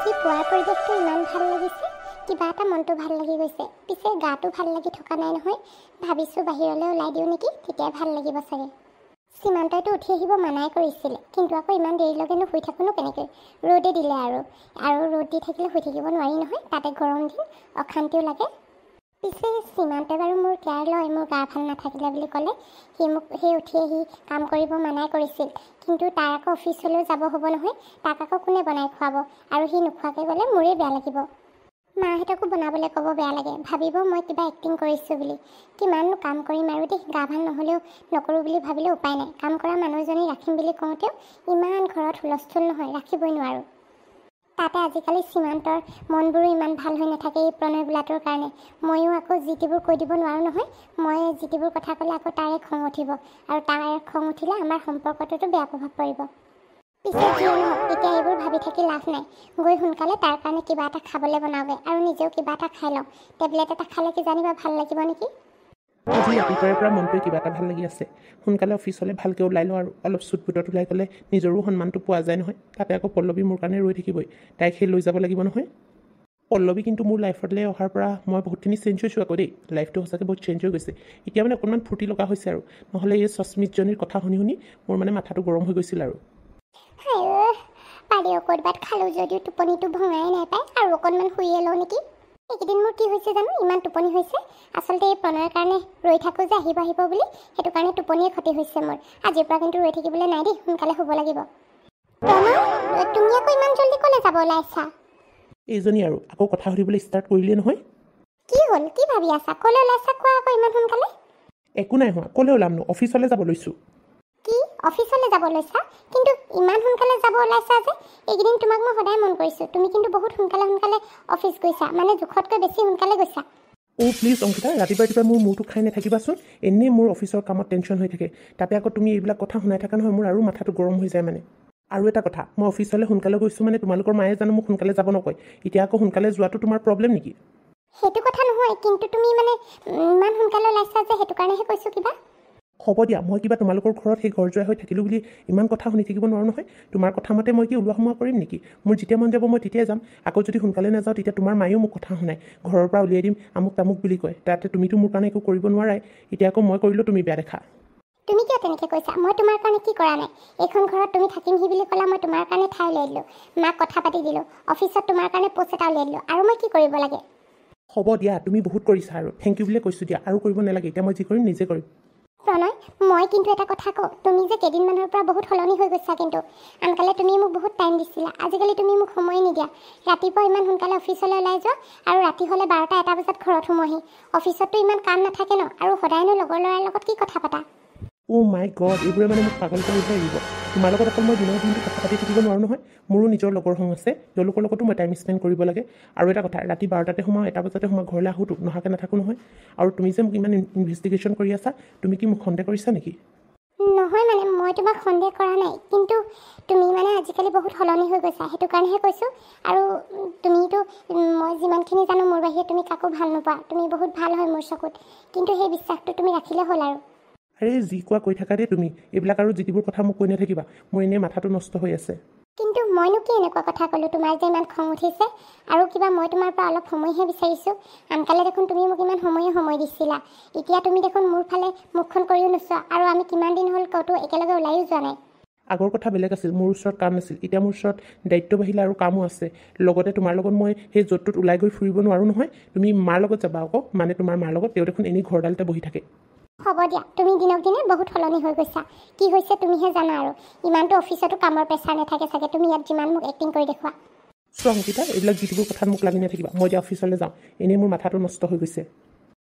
আজি পুৱাৰ পৰিৱেশটো ইমান ভাল লাগিছে, কিবা এটা মনটো ভাল লাগি গৈছে। পিছে গাটো ভাল লাগি থকা নাই নহয়। ভাবিছোঁ বাহিৰলৈ ওলাই দিওঁ নেকি, তেতিয়া ভাল লাগিব চাগে। সীমান্তইতো উঠি আহিব মানাই কৰিছিলে, কিন্তু আকৌ ইমান দেৰিলৈকেনো শুই থাকোঁনো কেনেকৈ। ৰ'দে দিলে আৰু ৰ'দ দি থাকিলে শুই থাকিব নোৱাৰি নহয়, তাতে গৰম দিন, অশান্তিও লাগে। পিছে সীমান্তই বাৰু মোৰ কেয়াৰ লয়, মোৰ গা ভাল নাথাকিলে বুলি ক'লে। সি মোক সেই উঠি আহি কাম কৰিব মানাই কৰিছিল, কিন্তু তাৰ আকৌ অফিচলৈও যাব হ'ব নহয়। তাক আকৌ কোনে বনাই খুৱাব, আৰু সি নোখোৱাকৈ গ'লে মোৰেই বেয়া লাগিব। মাহঁতকো বনাবলৈ ক'ব বেয়া লাগে, ভাবিব মই কিবা এক্টিং কৰিছোঁ বুলি। কিমাননো কাম কৰিম আৰু দেই, গা ভাল নহ'লেও নকৰোঁ বুলি ভাবিলেও উপায় নাই। কাম কৰা মানুহজনী ৰাখিম বুলি কওঁতেও ইমান ঘৰত হুলস্থুল নহয়, ৰাখিবই নোৱাৰোঁ। তাতে আজিকালি সীমান্তৰ মনবোৰো ইমান ভাল হৈ নাথাকে এই প্ৰণয় বোলাটোৰ কাৰণে। ময়ো আকৌ জিতিবোৰ কৈ দিব নোৱাৰোঁ নহয়। মই জিতিবোৰ কথা ক'লে আকৌ তাৰে খং উঠিব, আৰু তাৰ খং উঠিলে আমাৰ সম্পৰ্কটোতো বেয়া প্ৰভাৱ পৰিব। পিছে যিয়ে নহওক, এতিয়া এইবোৰ ভাবি থাকি লাভ নাই। গৈ সোনকালে তাৰ কাৰণে কিবা এটা খাবলৈ বনাওঁগৈ, আৰু নিজেও কিবা এটা খাই লওঁ। টেবলেট এটা খালে কিজানিবা ভাল লাগিব নেকি। আজি ৰাতিপুৱাৰে পৰা মনটোৱে কিবা এটা ভাল লাগি আছে। সোনকালে অফিচলৈ ভালকৈ ওলাই লওঁ, আৰু অলপ চুটপুটত ওলাই গ'লে নিজৰো সন্মানটো পোৱা যায় নহয়। তাতে আকৌ পল্লৱী মোৰ কাৰণে ৰৈ থাকিবই, তাইক সেই লৈ যাব লাগিব নহয়। পল্লৱী কিন্তু মোৰ লাইফলৈ অহাৰ পৰা মই বহুতখিনি চেঞ্জ হৈছোঁ আকৌ দেই। লাইফটো সঁচাকৈ বহুত চেঞ্জ হৈ গৈছে। এতিয়া মানে অকণমান ফূৰ্তি লগা হৈছে আৰু, নহ'লে এই সস্মিতজনীৰ কথা শুনি মোৰ মানে মাথাটো গৰম হৈ গৈছিল আৰু। পাৰি ক'ৰবাত খালোঁ যদিও টোপনিটো ভঙাই নাই পায়, আৰু অকণমান শুইয়ে লওঁ নেকি। এইকেইদিন মোৰ কি হৈছে জানো, ইমান টোপনি হৈছে। আচলতে এই প্ৰণয়ৰ কাৰণে ৰৈ থাকোঁ যে আহিব বুলি, সেইটো কাৰণে টোপনিয়ে ক্ষতি হৈছে মোৰ। আজিৰ পৰা কিন্তু ৰৈ থাকিবলৈ নাই দেই, সোনকালে শুব লাগিব। প্ৰণয়, তুমি আকৌ ইমান জল্দি ক'লৈ যাব ওলাইছা? এইজনী আৰু আকৌ কথা সুধিবলৈ ষ্টাৰ্ট কৰিলে নহয়। কি হ'ল, কি ভাবি আছা? ক'লৈ ওলাইছা কোৱা আকৌ ইমান সোনকালে। একো নাই হোৱা, ক'লৈ ওলামনো, অফিচলৈ যাব লৈছোঁ। কি অফিচলৈ যাব লৈছা? কিন্তু ইমান সোনকালে যাব ওলাইছা যে? এইকেইদিন তোমাক মই সদায় মন কৰিছোঁ, তুমি কিন্তু বহুত সোনকালে অফিচ গৈছা, মানে জোখতকৈ বেছি সোনকালে গৈছা। প্লিজ অংকিতা, ৰাতিপুৱা মোৰ মূৰটো খাই নাথাকিবাচোন। এনেই মোৰ অফিচৰ কামত টেনশ্যন হৈ থাকে, তাতে আকৌ তুমি এইবিলাক কথা শুনাই থাকা নহয়, মোৰ আৰু মাথাটো গৰম হৈ যায় মানে। আৰু এটা কথা, মই অফিচলৈ সোনকালে গৈছোঁ মানে তোমালোকৰ মায়ে জানো মোক সোনকালে যাব নকয়? এতিয়া আকৌ সোনকালে যোৱাটো তোমাৰ প্ৰব্লেম নেকি? সেইটো কথা নহয়, কিন্তু তুমি মানে ইমান সোনকালে ওলাইছা যে, সেইটো কাৰণেহে কৈছোঁ কিবা। হ'ব দিয়া, মই কিবা তোমালোকৰ ঘৰত সেই ঘৰ যোৱা হৈ থাকিলোঁ বুলি ইমান কথা শুনি থাকিব নোৱাৰোঁ নহয়। তোমাৰ কথা মতে মই কি ওলোৱা সোমোৱা কৰিম নেকি? মোৰ যেতিয়া মন যাব মই তেতিয়াই যাম। আকৌ যদি সোনকালে নাযাওঁ তেতিয়া তোমাৰ মায়েও মোক কথা শুনায়, ঘৰৰ পৰা উলিয়াই দিম আমুক তামুক বুলি কয়। তাতে তুমিতো মোৰ কাৰণে একো কৰিব নোৱাৰাই, এতিয়া আকৌ মই কৰিলেও তুমি বেয়া দেখা। তুমি কিয় তেনেকৈ কৈছা? মই তোমাৰ কাৰণে কি কৰা নাই? এইখন ঘৰত তুমি থাকিমহি বুলি ক'লা, মই তোমাৰ কাৰণে ঠাই উলিয়াই দিলোঁ, মাক কথা পাতি দিলোঁ, অফিচত তোমাৰ কাৰণে পোষ্ট এটা উলিয়াই দিলোঁ, আৰু মই কি কৰিব লাগে? হ'ব দিয়া, তুমি বহুত কৰিছা আৰু থেংক ইউ বুলিয়ে কৈছোঁ দিয়া, আৰু কৰিব নালাগে। এতিয়া মই যি কৰিম নিজে কৰিম। প্ৰণয়, মই কিন্তু এটা কথা কওঁ, তুমি যে কেইদিনমানৰ পৰা বহুত সলনি হৈ গৈছা। কিন্তু আনকালে তুমি মোক বহুত টাইম দিছিলা, আজিকালি তুমি মোক সময় নিদিয়া। ৰাতিপুৱা ইমান সোনকালে অফিচলৈ ওলাই যোৱা, আৰু ৰাতি হ'লে 12টা-1টা বজাত ঘৰত সোমোৱাহি। অফিচততো ইমান কাম নাথাকে ন, আৰু সদায়নো লগৰ ল'ৰাৰ লগত কি কথা পাতা? মাই গড, এইবোৰে মানে মোক পাগল কৰি আহিব। তোমাৰ লগত অকল মই দিনৰ দিনটো কথা পাতি থাকিব নোৱাৰোঁ নহয়। মোৰো নিজৰ লগৰ সংগ আছে, তেওঁলোকৰ লগতো মই টাইম স্পেণ্ড কৰিব লাগে। আৰু এটা কথা, ৰাতি 12টাতে সোমাওঁ, 1টা বজাতে সোমাওঁ, ঘৰলৈ আহোঁতো নহাকৈ নাথাকোঁ নহয়। আৰু তুমি যে মোক ইমান ইনভেষ্টিগেশ্যন কৰি আছা, তুমি কি মোক সন্দেহ কৰিছা নেকি? নহয় মানে মই তোমাক সন্দেহ কৰা নাই, কিন্তু তুমি মানে আজিকালি বহুত সলনি হৈ গৈছা, সেইটো কাৰণেহে কৈছোঁ। আৰু তুমিতো মই যিমানখিনি জানো মোৰ বাহিৰে তুমি কাকো ভাল নোপোৱা, তুমি বহুত ভাল হয় মোৰ চকুত, কিন্তু সেই বিশ্বাসটো তুমি ৰাখিলে হ'ল আৰু। আৰে যি কোৱা কৈ থাকা দেই তুমি, এইবিলাক আৰু যিবোৰ কথা মোক কৈ নাথাকিবা, মোৰ এনেই মাথাটো নষ্ট হৈ আছে। কিন্তু মইনো কি এনেকুৱা কথা ক'লোঁ তোমাৰ যে ইমান খং উঠিছে? আৰু কিবা মই তোমাৰ পৰা অলপ সময়হে বিচাৰিছোঁ। আনকালে দেখোন তুমি মোক ইমান সময় দিছিলা, এতিয়া তুমি দেখোন মোৰ ফালে মুখখন কৰিও নোচোৱা, আৰু আমি কিমান দিন হ'ল ক'তো একেলগে ওলাইও যোৱা নাই। আগৰ কথা বেলেগ আছিল, মোৰ ওচৰত কাম নাছিল, এতিয়া মোৰ ওচৰত দায়িত্ব বাঢ়িলে আৰু কামো আছে। লগতে তোমাৰ লগত মই সেই য'ত ত'ত ওলাই গৈ ফুৰিব নোৱাৰোঁ নহয়। তুমি মাৰ লগত যাবা আকৌ, মানে তোমাৰ মাৰ লগত, তেওঁ দেখোন এনেই ঘৰডালতে বহি থাকে। হ'ব দিয়া, তুমি দিনক দিনে বহুত সলনি হৈ গৈছা। কি হৈছে তুমিহে জানা, আৰু ইমানটো অফিচতো কামৰ প্ৰেছাৰ নাথাকে চাগে, তুমি ইয়াত যিমান মোক এক্টিং কৰি দেখুওৱা। চোৱা অংকিতা, এইবিলাক যিবোৰ কথাত মোক লাগি নাথাকিবা, মই এতিয়া অফিচলৈ যাওঁ, এনেই মোৰ মাথাটো নষ্ট হৈ গৈছে।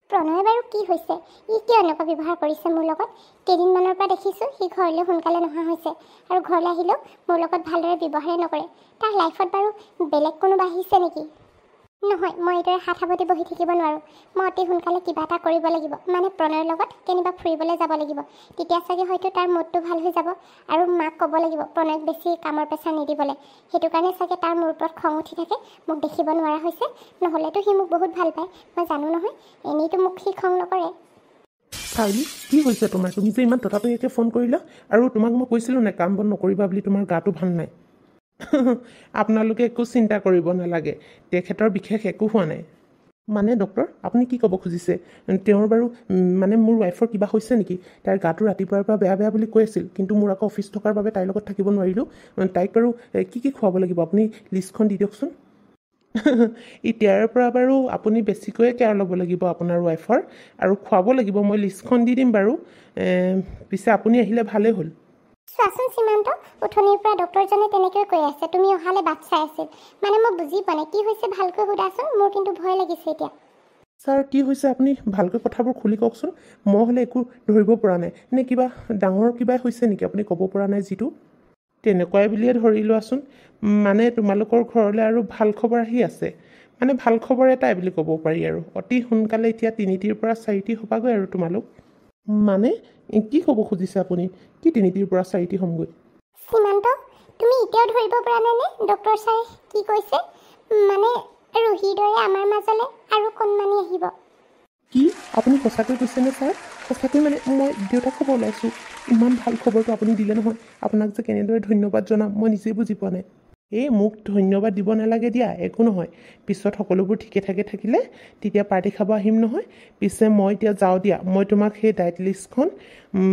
প্ৰণয় বাৰু কি হৈছে? ই কিয় এনেকুৱা ব্যৱহাৰ কৰিছে মোৰ লগত? কেইদিনমানৰ পৰা দেখিছোঁ সি ঘৰলৈ সোনকালে নহা হৈছে, আৰু ঘৰলৈ আহিলেও মোৰ লগত ভালদৰে ব্যৱহাৰেই নকৰে। তাৰ লাইফত বাৰু বেলেগ কোনোবা আহিছে নেকি? নহয়, মই এইদৰে হাত সাৱটি বহি থাকিব নোৱাৰোঁ। মই অতি সোনকালে কিবা এটা কৰিব লাগিব, মানে প্ৰণয়ৰ লগত কেনিবা ফুৰিবলৈ যাব লাগিব। তেতিয়া চাগে হয়তো তাৰ মুডটো ভাল হৈ যাব, আৰু মাক ক'ব লাগিব প্ৰণয়ক বেছি কামৰ প্ৰেছাৰ নিদিবলৈ। সেইটো কাৰণে চাগে তাৰ মোৰ ওপৰত খং উঠি থাকে, মোক দেখিব নোৱাৰা হৈছে। নহ'লেতো সি মোক বহুত ভাল পায়, মই জানো নহয়। এনেইতো মোক সি খং নকৰে। চাউলি, কি হৈছে তোমাৰ? তুমি যে ইমান তথাপিয়াকৈ ফোন কৰিলা, আৰু তোমাক মই কৈছিলোঁ নাই কাম বন নকৰিবা বুলি, তোমাৰ গাটো ভাল নাই। আপোনালোকে একো চিন্তা কৰিব নালাগে, তেখেতৰ বিশেষ একো হোৱা নাই। মানে ডক্টৰ আপুনি কি ক'ব খুজিছে? তেওঁৰ বাৰু মানে মোৰ ৱাইফৰ কিবা হৈছে নেকি? তাইৰ গাটো ৰাতিপুৱাৰ পৰা বেয়া বেয়া বুলি কৈ আছিল, কিন্তু মোৰ আকৌ অফিচ থকাৰ বাবে তাইৰ লগত থাকিব নোৱাৰিলোঁ। তাইক বাৰু কি কি খুৱাব লাগিব আপুনি লিষ্টখন দি দিয়কচোন। এতিয়াৰ পৰা বাৰু আপুনি বেছিকৈয়ে কেয়াৰ ল'ব লাগিব আপোনাৰ ৱাইফৰ, আৰু খুৱাব লাগিব। মই লিষ্টখন দি দিম বাৰু। পিছে আপুনি আহিলে ভালেই হ'ল। চোৱাচোন সীমান্ত, উঠনিৰ পৰা ডক্টৰজনে তেনেকৈ কৈ আছে, তুমি অহালে বাট চাই আছিল। মানে মই বুজি পোৱা নাই কি হৈছে, ভালকৈ সোধাচোন, মোৰ কিন্তু ভয় লাগিছে এতিয়া। ছাৰ কি হৈছে আপুনি ভালকৈ কথাবোৰ খুলি কওকচোন। মই হ'লে একো ধৰিব পৰা নাই। নে কিবা ডাঙৰ কিবাই হৈছে নেকি আপুনি ক'ব পৰা নাই যিটো? তেনেকুৱাই বুলিয়ে ধৰি লোৱাচোন। মানে তোমালোকৰ ঘৰলৈ আৰু ভাল খবৰ আহি আছে। মানে ভাল খবৰ এটাই বুলি ক'ব পাৰি আৰু। অতি সোনকালে এতিয়া 3টিৰ পৰা 4টি হ'বাগৈ আৰু তোমালোক। মানে কি ক'ব খুজিছে আপুনি? কি 3টিৰ পৰা 4টি হ'মগৈ? সীমান্ত, তুমি এতিয়াও ধৰিব পৰা নাই নে ডক্টৰ ছাৰে কি কৈছে? মানে ৰুহিৰ দৰে আমাৰ মাজলৈ আৰু কণমানি আহিব। কি আপুনি সঁচাকৈ কৈছেনে ছাৰ? সঁচাকৈ মানে মই দেউতাক ক'ব ওলাইছোঁ। ইমান ভাল খবৰটো আপুনি দিলে নহয়। আপোনাক যে কেনেদৰে ধন্যবাদ জনাম মই নিজেই বুজি পোৱা নাই। মোক ধন্যবাদ দিব নালাগে দিয়া, একো নহয়। পিছত সকলোবোৰ ঠিকে ঠাকে থাকিলে তেতিয়া পাৰ্টি খাব আহিম নহয়। পিছে মই এতিয়া যাওঁ দিয়া। মই তোমাক সেই ডায়েট লিষ্টখন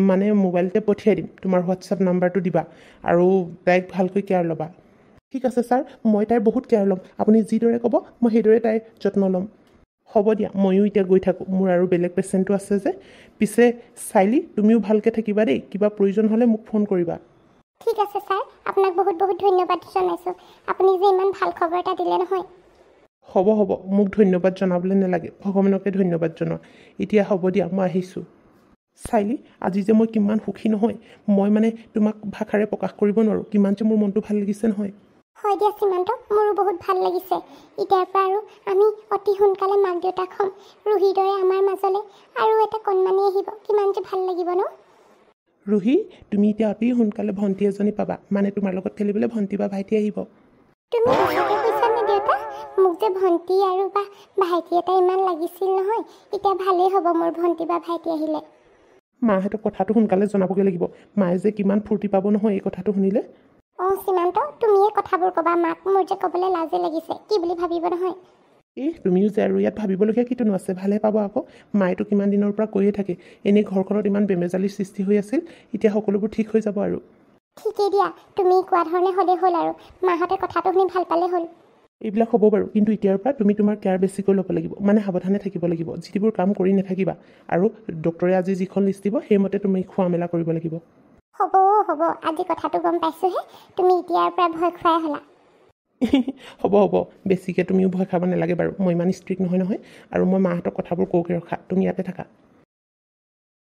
মানে মোবাইলতে পঠিয়াই দিম। তোমাৰ হোৱাটছআপ নাম্বাৰটো দিবা আৰু তাইক ভালকৈ কেয়াৰ ল'বা। ঠিক আছে ছাৰ, মই তাইৰ বহুত কেয়াৰ ল'ম। আপুনি যিদৰে ক'ব মই সেইদৰে তাইৰ যত্ন ল'ম। হ'ব দিয়া, ময়ো এতিয়া গৈ থাকোঁ। মোৰ আৰু বেলেগ পেচেণ্টো আছে যে। পিছে চাইলি, তুমিও ভালকৈ থাকিবা দেই। কিবা প্ৰয়োজন হ'লে মোক ফোন কৰিবা। ঠিক আছে ছাৰ, আপোনাক বহুত বহুত ধন্যবাদ জনাইছোঁ। আপুনি যে ইমান ভাল খবৰ এটা দিলে নহয়। হ'ব মোক ধন্যবাদ জনাবলৈ নালাগে, ভগৱানকে ধন্যবাদ জনোৱা। এতিয়া হ'ব দিয়া, মই আহিছোঁ। চাইলি, আজি যে মই কিমান সুখী নহয়, মই মানে তোমাক ভাষাৰে প্ৰকাশ কৰিব নোৱাৰোঁ কিমান যে মোৰ মনটো ভাল লাগিছে নহয়। হয় দিয়া সীমান্ত, মোৰো বহুত ভাল লাগিছে। এতিয়াৰ পৰা আৰু আমি অতি সোনকালে মাক দেউতাক হ'ম। ৰুহিৰ দৰে আমাৰ মাজলৈ আৰু এটা কণমানি আহিব, কিমান যে ভাল লাগিব ন? ৰুহি, তুমি এতিয়া অতি সোনকালে ভণ্টি এজনী পাবা। মানে তোমাৰ লগত খেলিবলৈ ভণ্টি বা ভাইটি আহিব। তুমি সঁচাকৈ কৈছানে দেউতা? মোক যে ভণ্টি আৰু বা ভাইটি এটা ইমান লাগিছিল নহয়। এতিয়া ভালেই হ'ব মোৰ ভণ্টি বা ভাইটি আহিলে। মাহঁতক কথাটো সোনকালে জনাবগৈ লাগিব। মায়ে যে কিমান ফূৰ্তি পাব নহয় এই কথাটো শুনিলে। সীমান্ত, তুমিয়ে কথাবোৰ ক'বা মাক, মোৰ যে ক'বলৈ লাজে লাগিছে, কি বুলি ভাবিব নহয়। তুমিও যে আৰু ইয়াত ভাবিবলগীয়া কিটোনো আছে, ভালে পাব আকৌ। মায়েতো কিমান দিনৰ পৰা কৈয়ে থাকে। এনেই ঘৰখনত ইমান বেমেজালিৰ সৃষ্টি হৈ আছিল, এতিয়া সকলোবোৰ ঠিক হৈ যাব আৰু। ঠিকেই দিয়া, তুমি কোৱা ধৰণে হ'লেই হ'ল আৰু। মাহঁতে কথাটো শুনি ভাল পালে হ'ল। এইবিলাক হ'ব বাৰু, কিন্তু এতিয়াৰ পৰা তুমি তোমাৰ কেয়াৰ বেছিকৈ ল'ব লাগিব। মানে সাৱধানে থাকিব লাগিব, যিবোৰ কাম কৰি নাথাকিবা। আৰু ডক্টৰে আজি যিখন লিষ্ট দিব সেইমতে তুমি খোৱা মেলা কৰিব লাগিব। হ'ব, আজি কথাটো গম পাইছোঁহে। তুমি এতিয়াৰ পৰা ভয় খুৱাই হ'লা। হ'ব, বেছিকৈ তুমিও ভয় খাব নালাগে বাৰু। মই ইমান ষ্ট্ৰিক্ট নহয়। আৰু মই মাহঁতক কথাবোৰ কওঁকৈ ৰখা, তুমি ইয়াতে থাকা।